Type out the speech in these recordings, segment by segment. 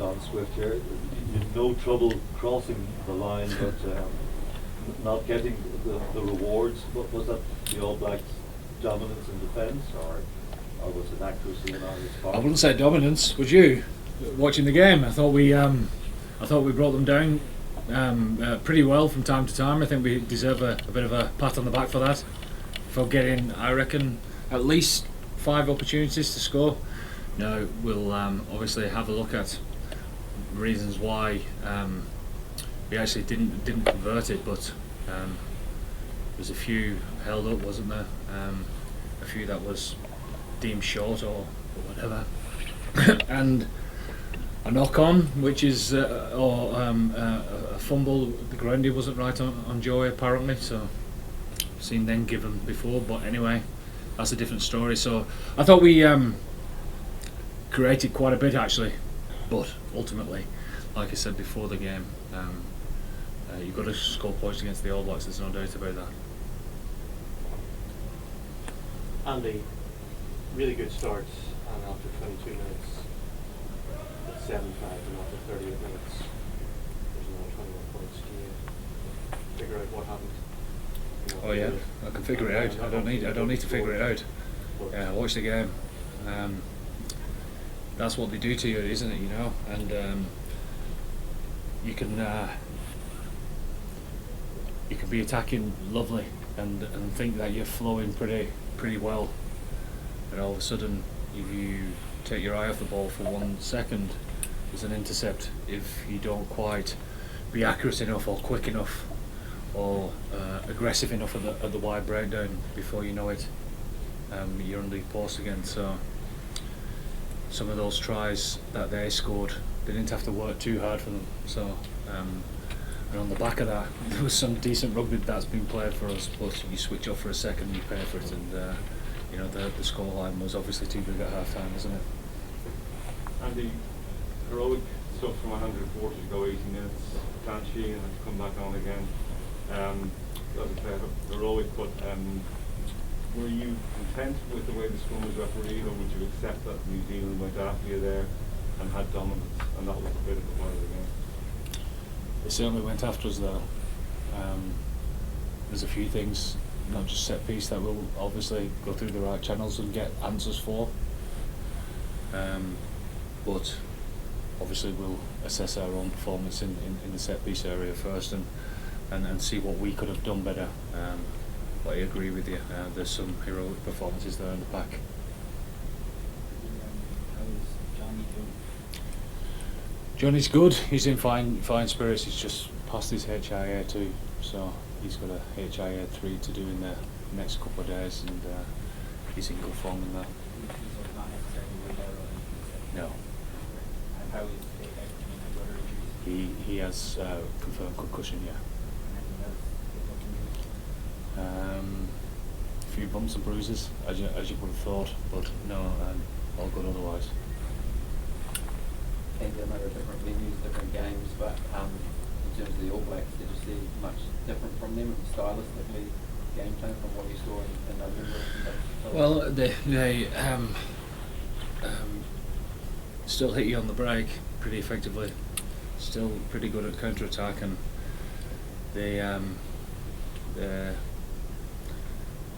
John Swift here. You had no trouble crossing the line, but not getting the rewards. What was that? The All Blacks' dominance in defence, or was it accuracy in Ireland's part? I wouldn't say dominance. Would you? Watching the game, I thought we brought them down pretty well from time to time. I think we deserve a bit of a pat on the back for that, for getting, I reckon, at least 5 opportunities to score. Now we'll obviously have a look at reasons why we actually didn't convert it, but there's a few held up, wasn't there? A few that was deemed short or whatever, and a knock on, which is a fumble. The groundie wasn't right on Joey apparently, so I've seen them given before, but anyway, that's a different story. So I thought we created quite a bit actually, but ultimately, like I said before the game, you've got to score points against the All Blacks, there's no doubt about that. Andy, really good starts, and after 22 minutes it's 7-5, and after 38 minutes there's another 21 points. Can you figure out what happened? Oh yeah, I can figure it out. I don't need to figure it out. Yeah, watch the game. That's what they do to you, isn't it? You know, and you can be attacking lovely and think that you're flowing pretty well, and all of a sudden you take your eye off the ball for 1 second, there's an intercept. If you don't quite be accurate enough or quick enough or aggressive enough at the wide breakdown, before you know it, you're under the post again. So some of those tries that they scored, they didn't have to work too hard for them. So and on the back of that, there was some decent rugby that's been played for us, but you switch off for a second, you pay for it, and you know, the scoreline was obviously too big at half time, isn't it? Andy, heroic stuff from 140 to go 80 minutes, can't she, and to come back on again. As I said, heroic, but were you content with the way the scrum was refereed, or would you accept that New Zealand went after you there and had dominance, and that was a bit of a part of the game? They certainly went after us there. There's a few things, not just set piece, that we'll obviously go through the right channels and get answers for. But obviously we'll assess our own performance in the set piece area first and see what we could have done better. But I agree with you, there's some heroic performances there in the pack. Johnny's good, he's in fine spirits. He's just passed his HIA 2, so he's got a HIA 3 to do in the next couple of days, and he's in good form in that. No. He has confirmed concussion, yeah. A few bumps and bruises, as you would have thought, but no, all good otherwise. I think there might be different venues, different games, but in terms of the All Blacks, did you see much different from them stylistically, game plan from what you saw in November? Well, they still hit you on the break pretty effectively, still pretty good at counter-attack, and they're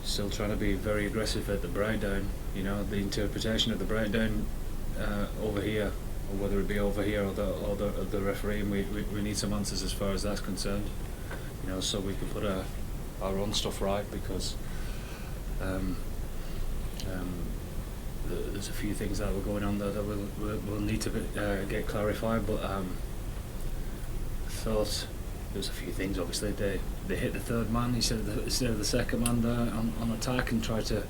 still trying to be very aggressive at the breakdown. You know, the interpretation of the breakdown over here, or whether it be over here or the referee, and we need some answers as far as that's concerned. You know, so we can put our own stuff right, because there's a few things that were going on there that we'll need to get clarified. But I thought there's a few things. Obviously, they hit the third man instead of the second man there on attack, and try to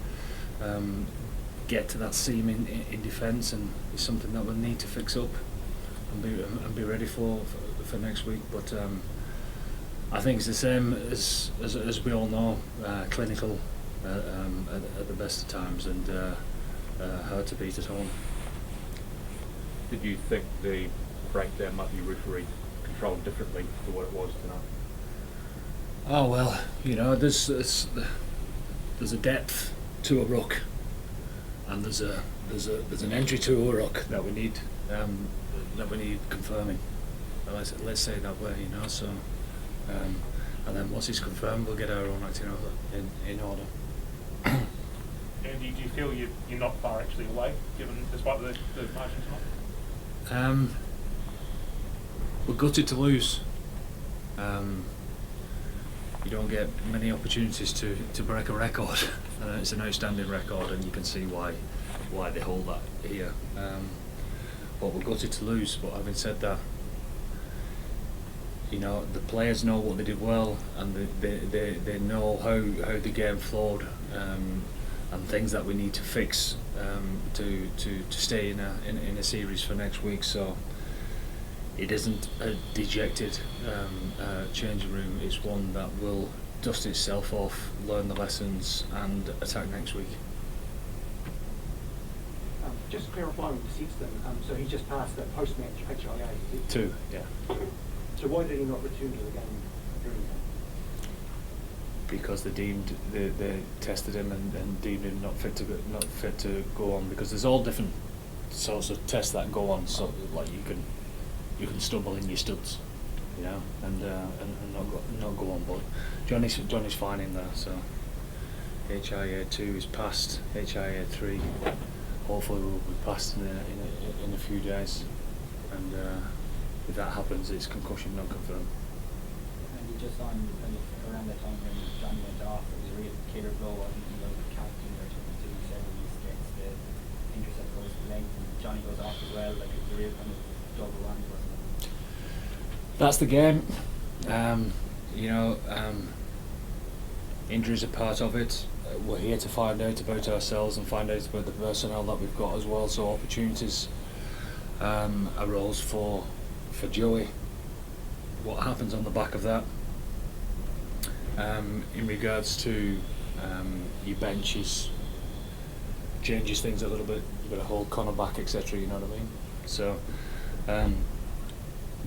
get to that seam in defence, and it's something that we'll need to fix up and be ready for next week. But I think it's the same as we all know, clinical at the best of times, and hard to beat at home. Did you think the breakdown might be referee controlled differently to what it was tonight? Oh well, you know, there's a depth to a ruck, and there's an entry to a ruck that we need that we need confirming. Let's say it that way, you know. So, and then once it's confirmed, we'll get our own acting in order. Andy, do you feel you're not far actually away, given despite the margin tonight? We're gutted to lose. You don't get many opportunities to break a record. It's an outstanding record, and you can see why they hold that here. But we're gutted to lose. But having said that, you know, the players know what they did well, and they know how the game flowed, and things that we need to fix to stay in a series for next week. So it isn't a dejected changing room. It's one that will dust itself off, learn the lessons, and attack next week. Just clarifying with Sexton, so he just passed that post-match HIA, is it? 2, yeah. So why did he not return to the game during that? Because they tested him and deemed him not fit to go on, because there's all different sorts of tests that go on. So like you can stumble in your studs, you know, and not go on. But Johnny's fine in there. So HIA 2 is passed. HIA 3 hopefully will be passed in a few days, and if that happens, it's concussion not confirmed. And just on around that time when Johnny went off, it was a real killer blow. I think the captain or two said he's against the injuries that goes to length, and Johnny goes off as well. Like it was a real kind of double whammy, wasn't it? That's the game. You know, injuries are part of it. We're here to find out about ourselves and find out about the personnel that we've got as well. So opportunities arose for Joey. What happens on the back of that? In regards to your benches, changes things a little bit. You've got to hold Connor back, etc. You know what I mean? So,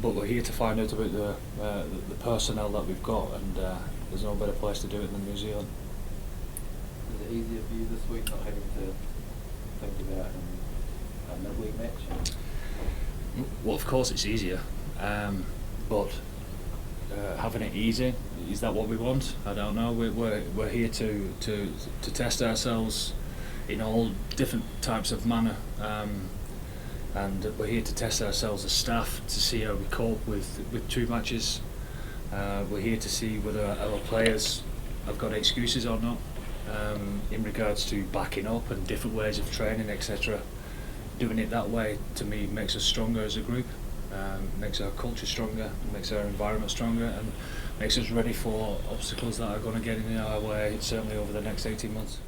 but we're here to find out about the personnel that we've got, and there's no better place to do it than New Zealand. Is it easier for you this week not having to think about a midweek match? Well, of course it's easier, but having it easy, is that what we want? I don't know. We're here to test ourselves in all different types of manner, and we're here to test ourselves as staff to see how we cope with 2 matches. We're here to see whether our players have got excuses or not, in regards to backing up and different ways of training, etc. Doing it that way, to me, makes us stronger as a group, makes our culture stronger, makes our environment stronger, and makes us ready for obstacles that are going to get in our way, certainly over the next 18 months.